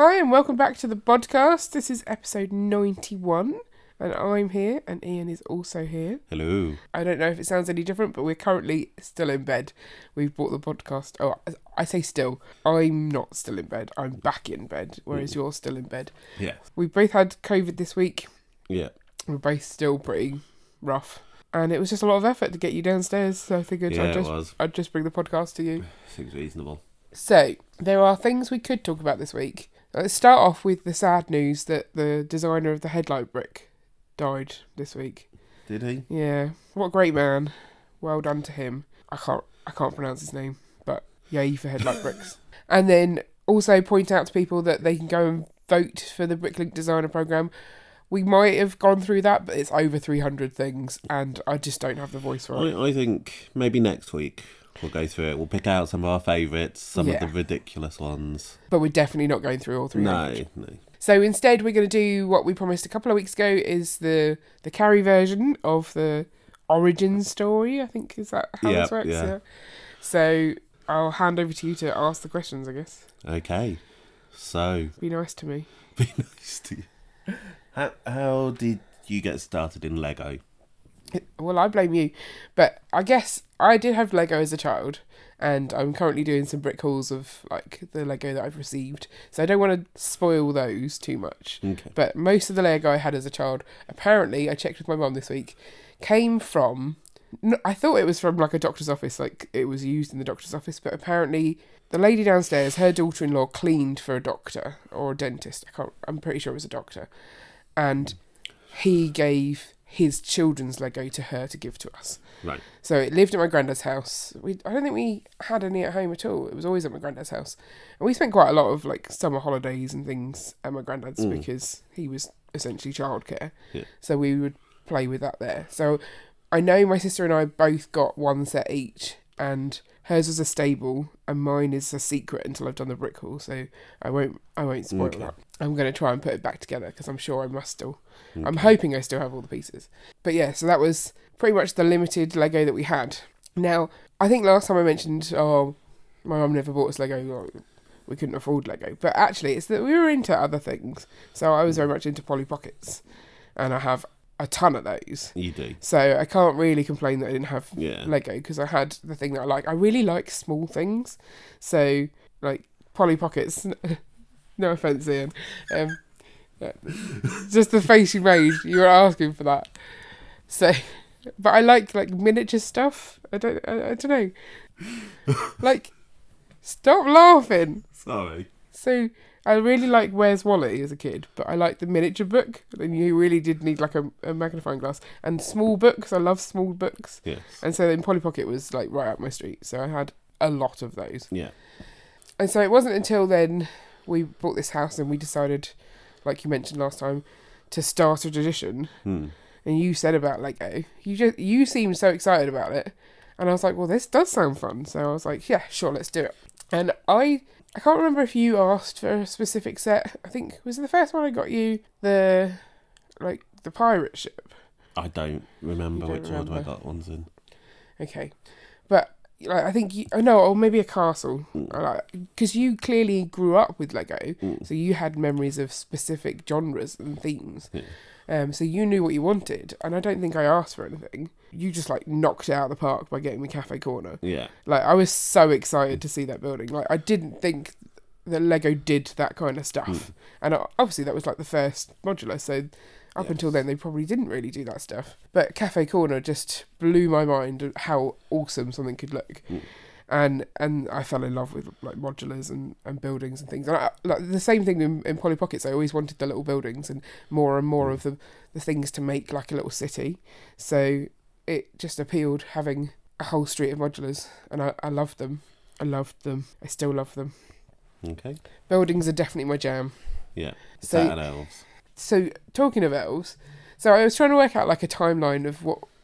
Hi and welcome back to the Bodcast. This is episode 91 and I'm here and Ian is also here. Hello. I don't know if it sounds any different, but we're currently still in bed. We've bought the podcast. Oh, I say still. I'm not still in bed. I'm back in bed, whereas you're still in bed. Yeah. We've both had COVID this week. Yeah. We're both still pretty rough. And it was just a lot of effort to get you downstairs, so I figured I'd just bring the podcast to you. Seems reasonable. So, there are things we could talk about this week. Let's start off with the sad news that the designer of the headlight brick died this week. Did he? Yeah. What a great man. Well done to him. I can't pronounce his name, but yay for headlight bricks. And then also point out to people that they can go and vote for the Bricklink Designer Programme. We might have gone through that, but it's over 300 things, and I just don't have the voice for it. I think maybe next week we'll go through it. We'll pick out some of our favourites, some of the ridiculous ones. But we're definitely not going through all 300. No. So instead, we're going to do what we promised a couple of weeks ago, is the Carrie version of the origin story, I think. Is that how this works? Yeah. So I'll hand over to you to ask the questions, I guess. Okay. So. Be nice to me. Be nice to you. How did you get started in Lego? Well, I blame you. But I guess I did have Lego as a child, and I'm currently doing some brick hauls of like the Lego that I've received. So I don't want to spoil those too much. Okay. But most of the Lego I had as a child, apparently, I checked with my mum this week, came from... I thought it was from like a doctor's office, like it was used in the doctor's office, but apparently the lady downstairs, her daughter-in-law, cleaned for a doctor or a dentist. I'm pretty sure it was a doctor. And he gave his children's Lego to her to give to us. Right. So it lived at my granddad's house. I don't think we had any at home at all. It was always at my granddad's house. And we spent quite a lot of like summer holidays and things at my granddad's because he was essentially childcare. Yeah. So we would play with that there. So I know my sister and I both got one set each, and hers was a stable and mine is a secret until I've done the brick haul, so I won't spoil that. I'm going to try and put it back together because I'm sure I must still. Okay. I'm hoping I still have all the pieces. But yeah, so that was pretty much the limited Lego that we had. Now, I think last time I mentioned, my mum never bought us Lego, we couldn't afford Lego. But actually, it's that we were into other things. So I was very much into Polly Pockets, and I have a ton of those. You do. So I can't really complain that I didn't have Lego, because I had the thing that I like. I really like small things. So, like, Polly Pockets... No offence, Ian. Just the face you made. You were asking for that. So, but I like miniature stuff. I don't know. Like, stop laughing. Sorry. So I really like Where's Wally as a kid, but I like the miniature book. And you really did need like a magnifying glass and small books. I love small books. Yes. And so then Polly Pocket was like right up my street. So I had a lot of those. Yeah. And so it wasn't until then we bought this house and we decided, like you mentioned last time, to start a tradition. And you said about Lego, you seemed so excited about it, and I was like, well, this does sound fun. So I was like, yeah, sure, let's do it. And I can't remember if you asked for a specific set. I think was the first one I got you the pirate ship. I don't remember which order I got ones in. Okay, but. I think or maybe a castle, because you clearly grew up with Lego, so you had memories of specific genres and themes. So you knew what you wanted, and I don't think I asked for anything. You just knocked it out of the park by getting me Cafe Corner. Yeah, I was so excited to see that building. I didn't think that Lego did that kind of stuff, and obviously that was the first modular. So. Up until then, they probably didn't really do that stuff. But Cafe Corner just blew my mind at how awesome something could look. And I fell in love with modulars and buildings and things. And the same thing in Polly Pockets. I always wanted the little buildings and more of the things to make like a little city. So it just appealed having a whole street of modulars. And I loved them. I still love them. Okay. Buildings are definitely my jam. Yeah. That and elves. So, talking of elves, so I was trying to work out a timeline of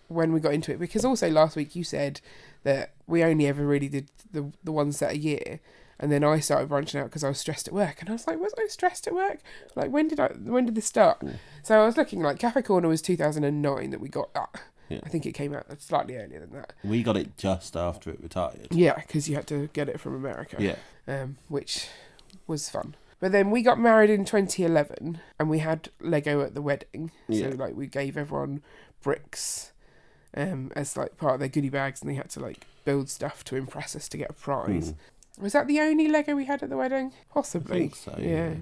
when we got into it, because also last week you said that we only ever really did the one set a year, and then I started branching out because I was stressed at work, and I was like, was I stressed at work? When did this start? So I was looking, Cafe Corner was 2009 that we got that. Yeah. I think it came out slightly earlier than that. We got it just after it retired. Yeah, because you had to get it from America. Yeah. Which was fun. But then we got married in 2011 and we had Lego at the wedding. Yeah. So like we gave everyone bricks as like part of their goodie bags, and they had to like build stuff to impress us to get a prize. Was that the only Lego we had at the wedding? Possibly. I think so, yeah.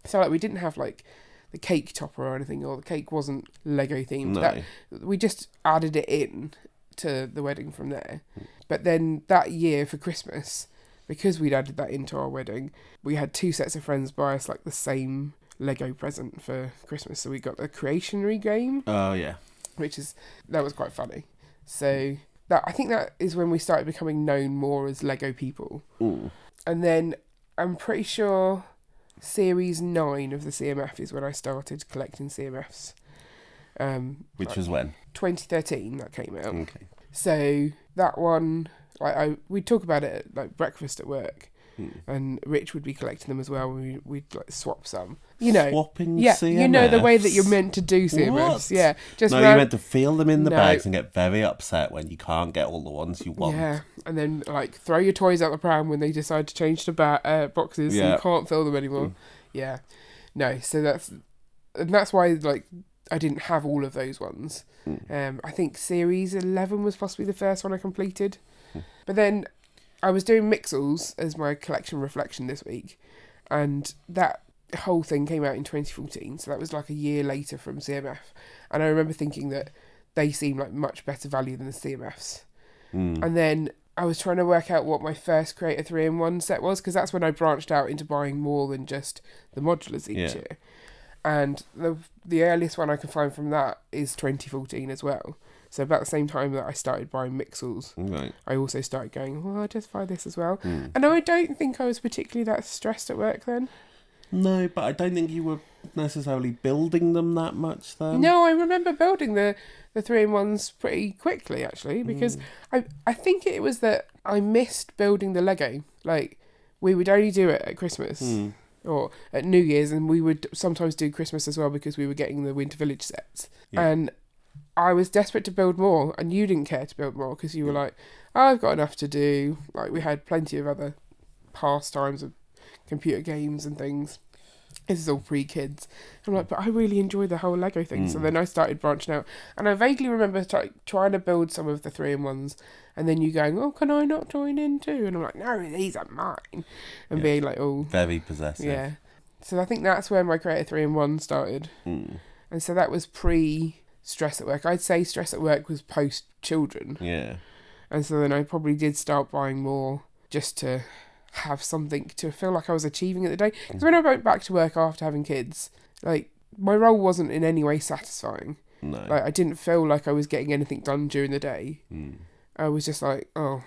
So like we didn't have like the cake topper or anything, or the cake wasn't Lego themed. No. We just added it in to the wedding from there. But then that year for Christmas, because we'd added that into our wedding, we had 2 sets of friends buy us like the same Lego present for Christmas. So we got the Creationary game. Oh, yeah. That was quite funny. So I think that is when we started becoming known more as Lego people. Ooh. And then I'm pretty sure Series 9 of the CMF is when I started collecting CMFs. Which was when? 2013 that came out. Okay. So that one, like we'd talk about it at like breakfast at work, and Rich would be collecting them as well. We'd like swap some, Swapping yeah, CMFs? you know the way that you're meant to do CMFs. What? Yeah, you're meant to feel them in the bags and get very upset when you can't get all the ones you want. Yeah, and then like throw your toys out the pram when they decide to change to boxes, so you can't fill them anymore. Yeah, no, so that's why like I didn't have all of those ones. I think Series 11 was possibly the first one I completed, but then I was doing Mixels as my collection reflection this week, and that whole thing came out in 2014, so that was like a year later from CMF, and I remember thinking that they seemed like much better value than the CMFs. And then I was trying to work out what my first Creator 3-in-1 set was, because that's when I branched out into buying more than just the modulars each year. And the earliest one I can find from that is 2014 as well. So about the same time that I started buying Mixels, right. I also started going, well, I'll just buy this as well. And I don't think I was particularly that stressed at work then. No, but I don't think you were necessarily building them that much then. No, I remember building the 3-in-1s pretty quickly, actually, because I think it was that I missed building the Lego. Like, we would only do it at Christmas. Or at New Year's, and we would sometimes do Christmas as well because we were getting the Winter Village sets. And I was desperate to build more, and you didn't care to build more because you were like, oh, I've got enough to do. Like, we had plenty of other pastimes of computer games and things. This is all pre-kids. I'm like, but I really enjoy the whole Lego thing. So then I started branching out, and I vaguely remember trying to build some of the 3-in-1s, and then you going, oh, can I not join in too? And I'm like, no, these are mine. And being like, oh. Very possessive. Yeah. So I think that's where my Creator 3-in-1 started. And so that was pre-stress at work. I'd say stress at work was post-children. Yeah. And so then I probably did start buying more just to have something to feel like I was achieving at the day. Because when I went back to work after having kids, like, my role wasn't in any way satisfying. No. Like, I didn't feel like I was getting anything done during the day. I was just like, oh,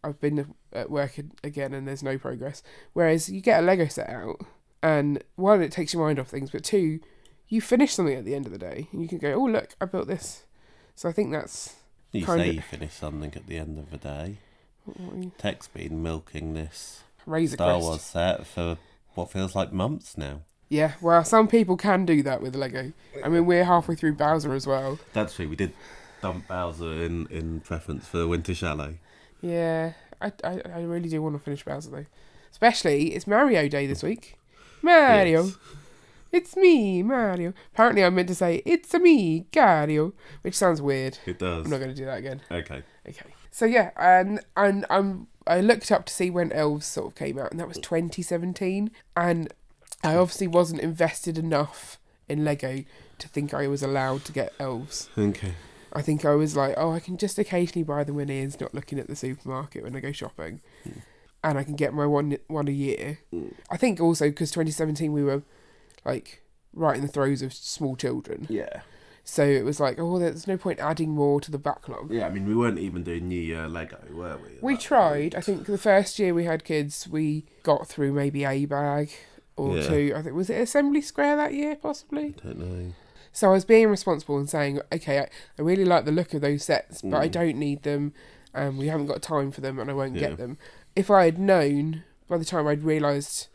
I've been at work again and there's no progress. Whereas you get a Lego set out, and one, it takes your mind off things, but two, you finish something at the end of the day, and you can go, oh, look, I built this. So I think that's you finish something at the end of the day. Tech's been milking this Razor Star Crest Wars set for what feels like months now. Yeah, well, some people can do that with Lego. I mean, we're halfway through Bowser as well. That's true. We did dump Bowser in preference for Winter Chalet. Yeah, I really do want to finish Bowser though. Especially, it's Mario Day this week. Mario. Yes. It's me, Mario. Apparently, I meant to say, it's me, Gario, which sounds weird. It does. I'm not going to do that again. Okay. So yeah, and I looked up to see when Elves sort of came out, and that was 2017. And I obviously wasn't invested enough in Lego to think I was allowed to get Elves. Okay. I think I was like, oh, I can just occasionally buy them when Ian's not looking at the supermarket when I go shopping. And I can get my one a year. I think also because 2017 we were like right in the throes of small children. Yeah. So it was like, oh, there's no point adding more to the backlog. Yeah, I mean, we weren't even doing New Year Lego, were we? We tried. I think the first year we had kids, we got through maybe a bag or two. I think, was it Assembly Square that year, possibly? I don't know. So I was being responsible and saying, okay, I really like the look of those sets, but I don't need them, and we haven't got time for them, and I won't get them. If I had known, by the time I'd realised,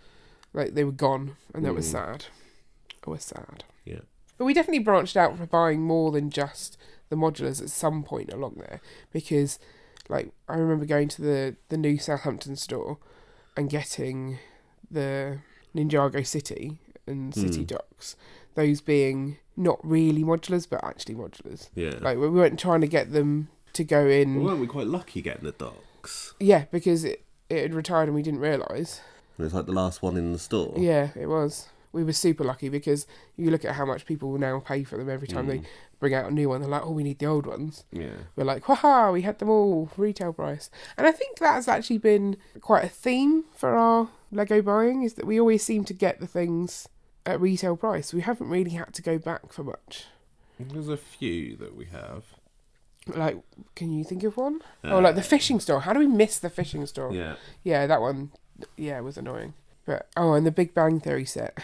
like, they were gone, and that was sad. I was sad. Yeah. But we definitely branched out for buying more than just the modulars at some point along there, because, like, I remember going to the new Southampton store and getting the Ninjago City and City Docks, those being not really modulars but actually modulars. Yeah. Like we weren't trying to get them to go in. Well, weren't we quite lucky getting the docks? Yeah, because it had retired and we didn't realise. It was like the last one in the store. Yeah, it was. We were super lucky because you look at how much people will now pay for them every time they bring out a new one. They're like, oh, we need the old ones. Yeah. We're like, haha, we had them all retail price. And I think that's actually been quite a theme for our Lego buying, is that we always seem to get the things at retail price. We haven't really had to go back for much. There's a few that we have. Like, can you think of one? Like the fishing store. How do we miss the fishing store? Yeah. Yeah, that one. Yeah, it was annoying. But and the Big Bang Theory set.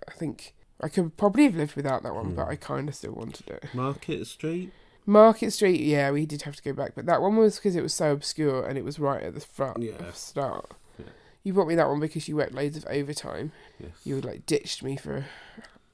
I think I could probably have lived without that one, but I kind of still wanted it. Market Street? Market Street, yeah, we did have to go back. But that one was because it was so obscure and it was right at the front of the start. Yeah. You bought me that one because you worked loads of overtime. Yes. You ditched me for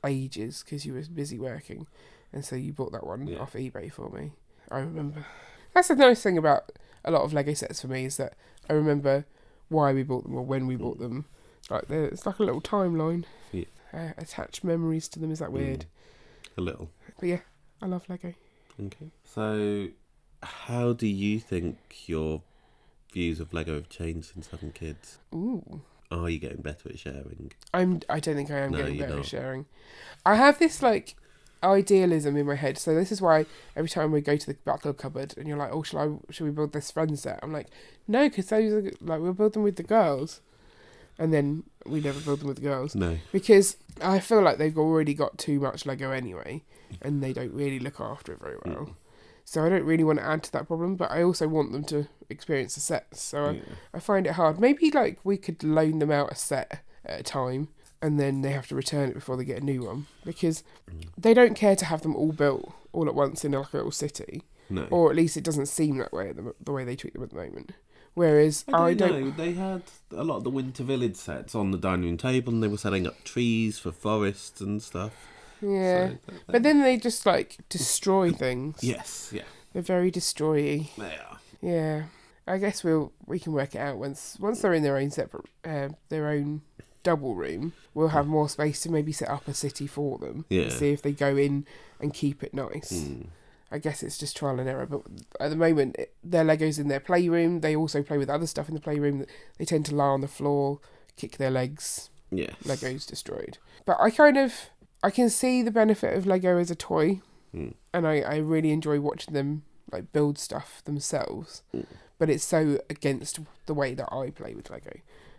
ages because you were busy working. And so you bought that one off eBay for me. I remember. That's the nice thing about a lot of Lego sets for me, is that I remember why we bought them or when we bought them. Like it's like a little timeline. Yeah. Attach memories to them. Is that weird? A little. But yeah, I love Lego. Okay. So, how do you think your views of Lego have changed since having kids? Ooh. Are you getting better at sharing? I don't think I am getting better not. at sharing. I have this idealism in my head. So this is why every time we go to the backlog cupboard and you're like, oh, should we build this friend set? I'm like, no, because those are we'll build them with the girls. And then we never build them with the girls. No. Because I feel like they've already got too much Lego anyway, and they don't really look after it very well. So I don't really want to add to that problem, but I also want them to experience the sets. So I find it hard. Maybe we could loan them out a set at a time, and then they have to return it before they get a new one, because they don't care to have them all built all at once in a little city. No. Or at least it doesn't seem that way, the way they treat them at the moment. Whereas I don't know. They had a lot of the Winter Village sets on the dining room table, and they were setting up trees for forests and stuff. Yeah, but then they just destroy things. Yes, yeah. They're very destroy-y. They are. Yeah, I guess we can work it out once they're in their own separate, their own double room. We'll have more space to maybe set up a city for them. Yeah. And see if they go in and keep it nice. I guess it's just trial and error, but at the moment, their Legos in their playroom. They also play with other stuff in the playroom. They tend to lie on the floor, kick their legs. Yes. Legos destroyed. But I can see the benefit of Lego as a toy, and I really enjoy watching them build stuff themselves. But it's so against the way that I play with Lego.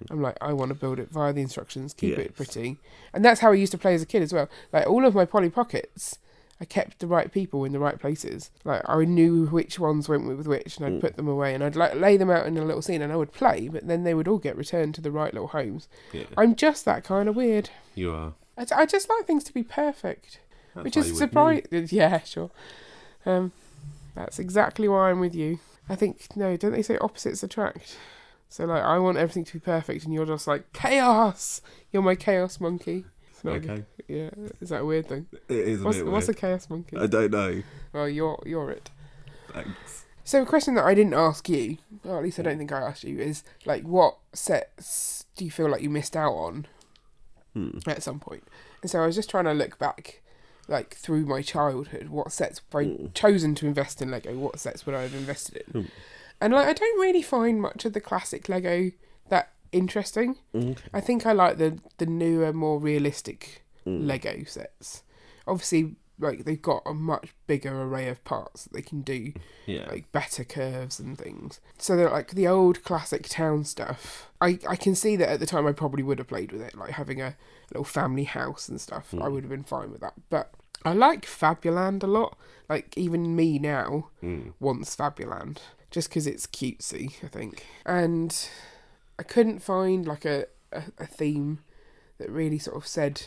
I'm like, I want to build it via the instructions, keep it pretty. And that's how I used to play as a kid as well. All of my Polly Pockets, I kept the right people in the right places. I knew which ones went with which, and I'd put them away, and I'd lay them out in a little scene, and I would play, but then they would all get returned to the right little homes. Yeah. I'm just that kind of weird. You are. I just like things to be perfect. That's which is surprising. Yeah, sure. That's exactly why I'm with you. I think, no, don't they say opposites attract? So, I want everything to be perfect, and you're just chaos! You're my chaos monkey. Okay. Yeah, is that a weird thing? It is a bit weird. What's a chaos monkey? I don't know. Well, you're it. Thanks. So a question that I didn't ask you, or at least I don't think I asked you, is what sets do you feel like you missed out on at some point? And so I was just trying to look back, through my childhood, what sets have I chosen to invest in Lego? What sets would I have invested in? And I don't really find much of the classic Lego that interesting. Okay. I think I like the newer, more realistic Lego sets. Obviously, they've got a much bigger array of parts that they can do, better curves and things. So they're the old classic town stuff. I can see that at the time I probably would have played with it, having a little family house and stuff. I would have been fine with that. But I like Fabuland a lot. Even me now wants Fabuland, just because it's cutesy, I think. And I couldn't find a theme that really sort of said,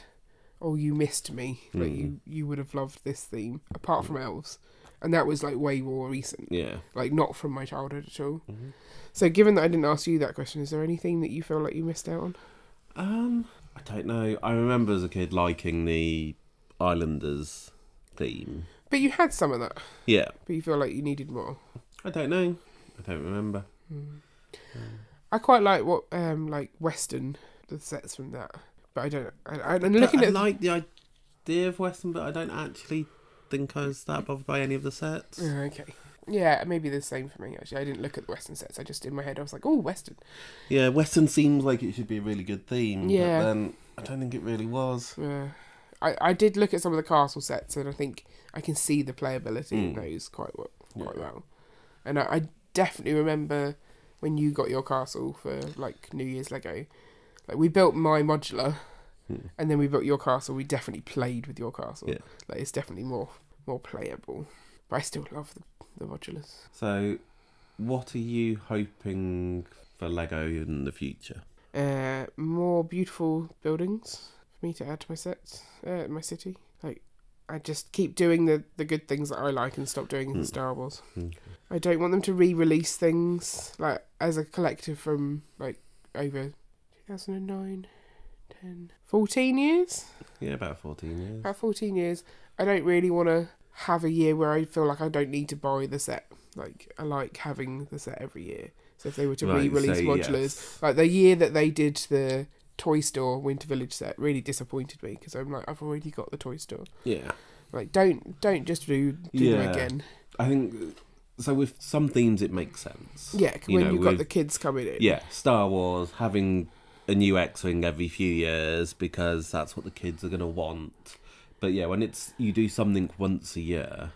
oh, you missed me. You would have loved this theme, apart from Elves. And that was way more recent. Yeah. Not from my childhood at all. Mm-hmm. So given that I didn't ask you that question, is there any theme that you feel like you missed out on? I don't know. I remember as a kid liking the Islanders theme. But you had some of that. Yeah. But you feel like you needed more. I don't know. I don't remember. I quite like what Western, the sets from that. But I don't. I'm looking I at like the idea of Western, but I don't actually think I was that bothered by any of the sets. Okay. Yeah, maybe the same for me, actually. I didn't look at the Western sets. I just, in my head, I was like, oh, Western. Yeah, Western seems like it should be a really good theme, Yeah. but then I don't think it really was. Yeah. I did look at some of the castle sets, and I think I can see the playability in those quite well. And I definitely remember when you got your castle for, like, New Year's Lego. Like, we built my modular, and then we built your castle. We definitely played with your castle. Yeah. Like, it's definitely more playable. But I still love the modulars. So, what are you hoping for Lego in the future? More beautiful buildings for me to add to my sets, my city. Like, I just keep doing the good things that I like and stop doing the Star Wars. Okay. I don't want them to re-release things, like, as a collective from, like, over 2009, 10, 14 years? Yeah, about 14 years. About 14 years. I don't really want to have a year where I feel like I don't need to buy the set. Like, I like having the set every year. So if they were to re-release modulars, like the year that they did the Toy Store Winter Village set really disappointed me, because I'm like, I've already got the Toy Store. Yeah. Like, don't just do them again. I think, so with some themes it makes sense. Yeah, when you've got the kids coming in. Yeah, Star Wars, having a new X-Wing every few years, because that's what the kids are going to want. But yeah, when you do something once a year,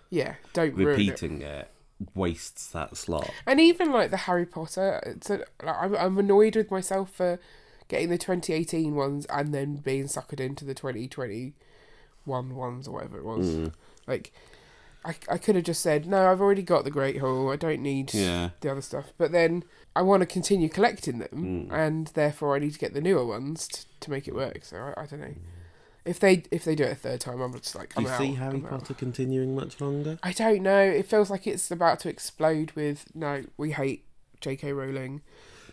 don't repeating it wastes that slot. And even like the Harry Potter, I'm annoyed with myself for getting the 2018 ones and then being suckered into the 2021 ones or whatever it was. Like, I could have just said, no, I've already got the Great Hall, I don't need the other stuff. But then I want to continue collecting them, and therefore I need to get the newer ones to make it work. So I don't know. If they do it a third time, I'm just like, Do you see Harry Potter continuing much longer? I don't know. It feels like it's about to explode with, no, we hate J.K. Rowling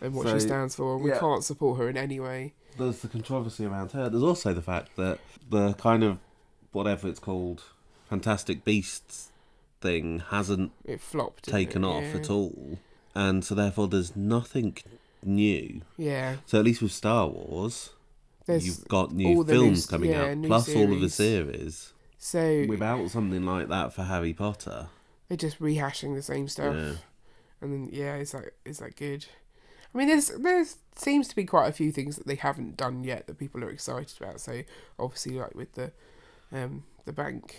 and what she stands for. We can't support her in any way. There's the controversy around her. There's also the fact that the kind of, whatever it's called, Fantastic Beasts thing hasn't taken off at all. And so therefore there's nothing new. Yeah. So at least with Star Wars, you've got new films coming out, plus all of the series. So without something like that for Harry Potter, they're just rehashing the same stuff. Yeah. And then is that good? I mean, there seems to be quite a few things that they haven't done yet that people are excited about. So obviously, like with the bank.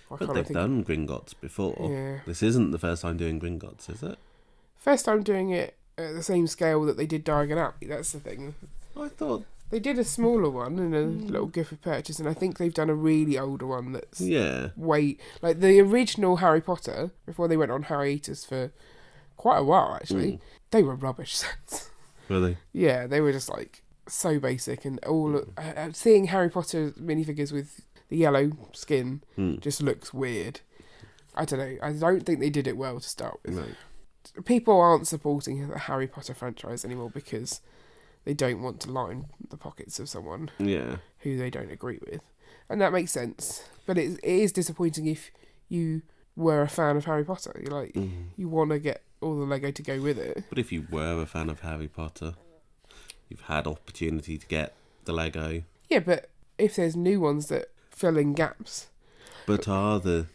But they've done Gringotts before. Yeah. This isn't the first time doing Gringotts, is it? First time doing it at the same scale that they did Diagon Alley. That's the thing. I thought they did a smaller one and a little gift of purchase, and I think they've done a really older one that's way like the original Harry Potter before they went on hiatus for quite a while. Actually, they were rubbish sets. Were they? Yeah, they were just like so basic, and all seeing Harry Potter minifigures with the yellow skin just looks weird. I don't know. I don't think they did it well to start with. No. People aren't supporting the Harry Potter franchise anymore because they don't want to line the pockets of someone who they don't agree with. And that makes sense. But it is disappointing if you were a fan of Harry Potter. You're like, you want to get all the Lego to go with it. But if you were a fan of Harry Potter, you've had opportunity to get the Lego. Yeah, but if there's new ones that fill in gaps. But are the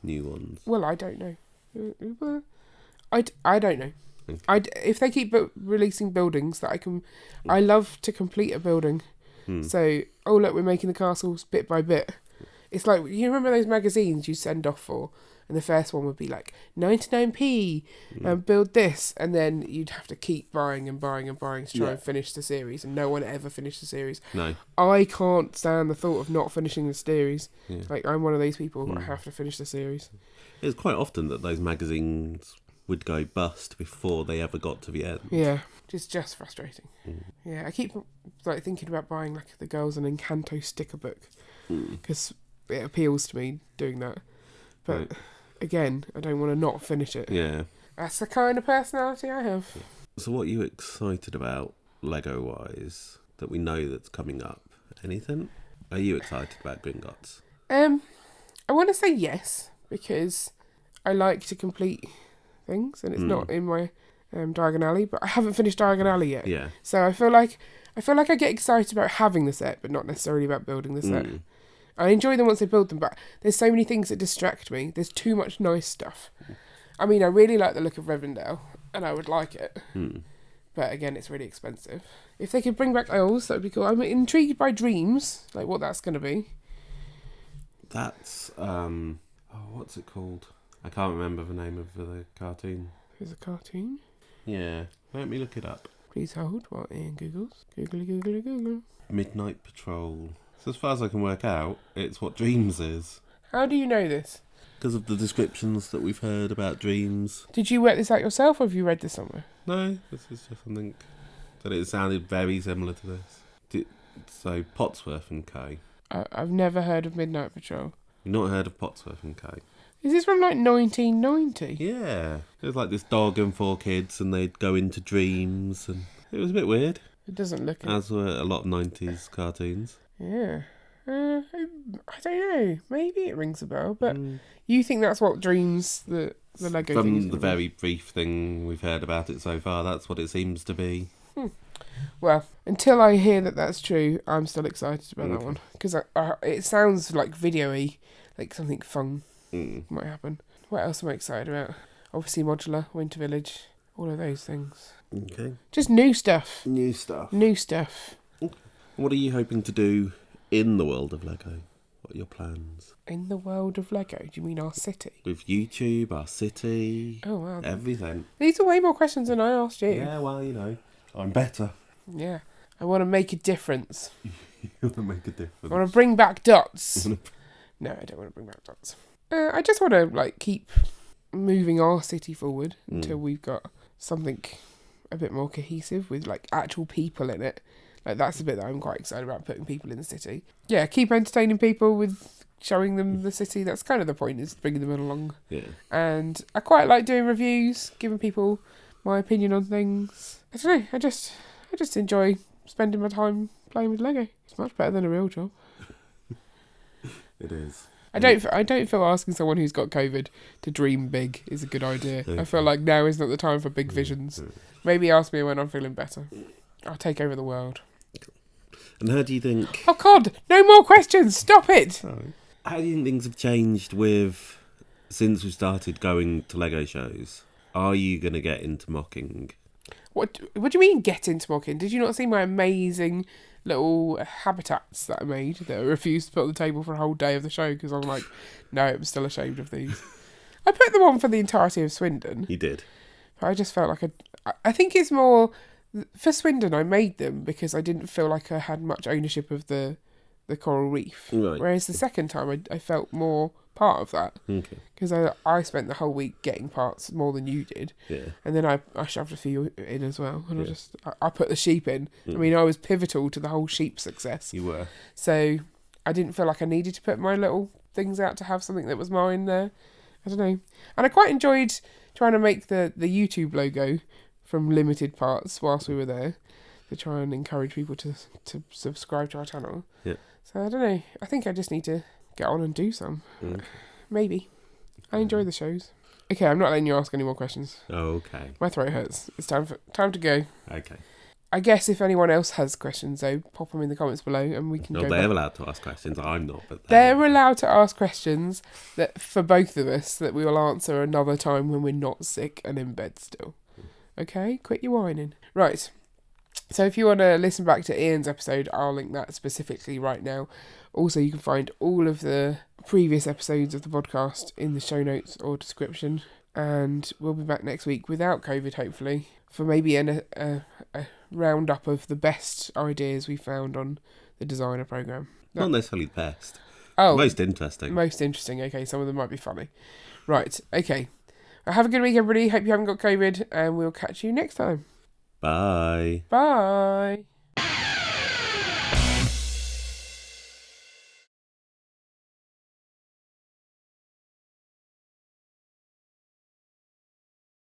new ones? Well, I don't know. I don't know. If they keep releasing buildings that I love to complete a building. So, oh look, we're making the castles bit by bit. It's like, you remember those magazines you send off for, and the first one would be like 99p and build this, and then you'd have to keep buying and buying and buying to try and finish the series, and no one ever finished the series. No. I can't stand the thought of not finishing the series. Like, I'm one of those people who have to finish the series. It's quite often that those magazines would go bust before they ever got to the end. Yeah, just frustrating. Yeah, I keep like thinking about buying like the Girls in Encanto sticker book because it appeals to me doing that. But again, I don't want to not finish it. Yeah. That's the kind of personality I have. So what are you excited about Lego-wise that we know that's coming up? Anything? Are you excited about Gringotts? I want to say yes, because I like to complete things, and it's not in my Diagon Alley, but I haven't finished Diagon Alley yet. Yeah. So I feel like I get excited about having the set, but not necessarily about building the set. I enjoy them once I build them, but there's so many things that distract me. There's too much nice stuff. I mean, I really like the look of Rivendell, and I would like it. But again, it's really expensive. If they could bring back elves, that would be cool. I'm intrigued by Dreams, like what that's going to be. That's, what's it called? I can't remember the name of the cartoon. There's a cartoon? Yeah, let me look it up. Please hold while Ian Googles. Google. Midnight Patrol. So as far as I can work out, it's what Dreams is. How do you know this? Because of the descriptions that we've heard about Dreams. Did you work this out yourself, or have you read this somewhere? No, this is just something that it sounded very similar to this. So, Potsworth and Co. I've never heard of Midnight Patrol. You've not heard of Potsworth and Co? Is this from like 1990? Yeah. It was like this dog and 4 kids, and they'd go into dreams, and it was a bit weird. It doesn't look it. As were a lot of 90s cartoons. Yeah. I don't know. Maybe it rings a bell, but you think that's what Dreams, the Lego thing is? From the very brief thing we've heard about it so far, that's what it seems to be. Well, until I hear that that's true, I'm still excited about that one. Because it sounds like video-y, like something fun might happen. What else am I excited about? Obviously Modular, Winter Village, all of those things. Okay. Just new stuff. New stuff. Okay. What are you hoping to do in the world of Lego? What are your plans? In the world of Lego? Do you mean our city? With YouTube, our city, oh wow, everything. These are way more questions than I asked you. Yeah, well, you know, I'm better. Yeah. I want to make a difference. You want to make a difference. I want to bring back dots. No, I don't want to bring back dots. I just want to keep moving our city forward until we've got something a bit more cohesive with actual people in it. That's the bit that I'm quite excited about, putting people in the city. Yeah, keep entertaining people with showing them the city. That's kind of the point, is bringing them along. Yeah. And I quite like doing reviews, giving people my opinion on things. I don't know, I just enjoy spending my time playing with Lego. It's much better than a real job. It is. I don't feel asking someone who's got COVID to dream big is a good idea. Okay. I feel like now is not the time for big visions. Maybe ask me when I'm feeling better. I'll take over the world. And how do you think... Oh God, no more questions, stop it! Sorry. How do you think things have changed since we started going to Lego shows? Are you going to get into mocking? What do you mean get into mocking? Did you not see my amazing little habitats that I made that I refused to put on the table for a whole day of the show because I'm like, no, I'm still ashamed of these. I put them on for the entirety of Swindon. You did. But I just felt like I think it's more... For Swindon, I made them because I didn't feel like I had much ownership of the coral reef. Right. Whereas the second time, I felt more part of that. Okay. Because I spent the whole week getting parts more than you did. Yeah. And then I shoved a few in as well. And I put the sheep in. I mean, I was pivotal to the whole sheep success. You were. So I didn't feel like I needed to put my little things out to have something that was mine there. I don't know. And I quite enjoyed trying to make the YouTube logo from limited parts whilst we were there to try and encourage people to subscribe to our channel. Yeah. So I don't know. I think I just need to get on and do some. Maybe. I enjoy the shows. Okay, I'm not letting you ask any more questions. Oh, okay. My throat hurts. It's time to go. Okay. I guess if anyone else has questions, though, pop them in the comments below and we can go. They're allowed to ask questions. I'm not, but they're allowed to ask questions that for both of us that we will answer another time when we're not sick and in bed still. Okay, quit your whining. Right, so if you want to listen back to Ian's episode, I'll link that specifically right now. Also, you can find all of the previous episodes of the podcast in the show notes or description. And we'll be back next week without COVID, hopefully, for maybe a roundup of the best ideas we found on the designer program. Not necessarily the best. Oh, most interesting. Most interesting. Okay, some of them might be funny. Right, okay. Have a good week, everybody. Hope you haven't got COVID, and we'll catch you next time. Bye. Bye.